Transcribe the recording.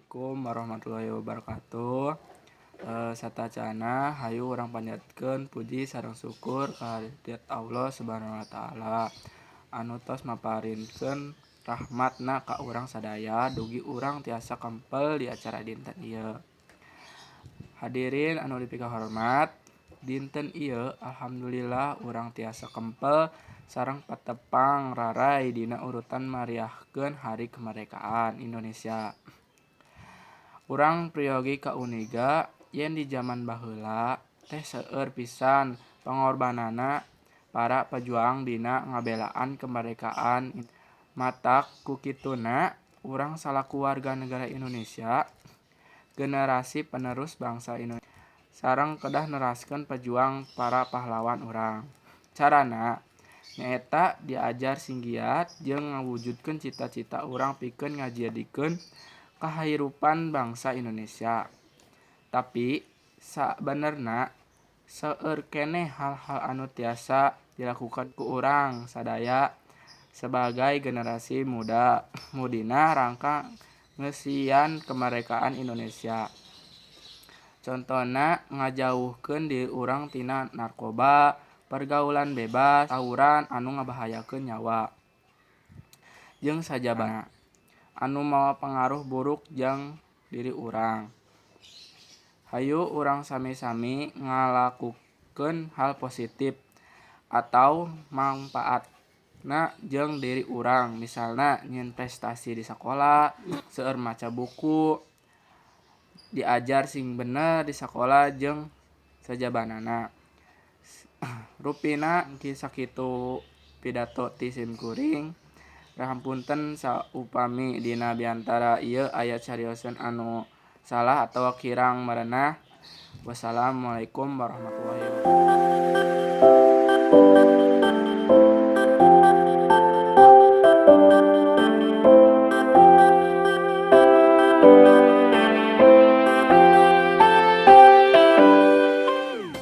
Assalamualaikum warahmatullahi wabarakatuh. Satacana hayu urang panjatkeun puji sareng syukur kahadirat Allah Subhanahu wa taala anu tos maparinkeun rahmatna ka urang sadaya dugi urang tiasa kempel di acara dinten ieu. Hadirin anu dipika hormat, dinten ieu alhamdulillah urang tiasa kempel sareng patepang rarai dina urutan mariahkeun hari kemerdekaan Indonesia. Urang priyogi ka Uniga yen di zaman baheula teh seueur pisan pangorbanana para pejuang dina ngabelaan kemerdekaan. Matak ku kituna urang salaku warga negara Indonesia generasi penerus bangsa Indonesia sareng kedah neraskeun pejuang para pahlawan urang. Carana nyaeta diajar singgiat jeung ngawujudkeun cita-cita urang pikeun ngajadikeun kahirupan bangsa Indonesia. Tapi sabenerna seueur keneh hal-hal anu tiasa dilakukan ku urang sadaya sebagai generasi mudina rangka ngeusian kemerdekaan Indonesia. Contona ngajauhkeun diri urang tina narkoba, pergaulan bebas, tawuran anu ngabahayakeun nyawa, jeung sajabana anu mawa pangaruh buruk jang diri urang. Hayu urang sami-sami ngalakukeun hal positif atau mangpaatna jeung diri urang, misalna nyieun prestasi di sakola, seueur maca buku, diajar sing bener di sakola jeung sajabanana. Rupina engki sakitu pidato ti simkuring. Rahampunten saupami dina biantara ieu aya cariosan anu salah atawa kirang marenah. Wassalamualaikum warahmatullahi wabarakatuh.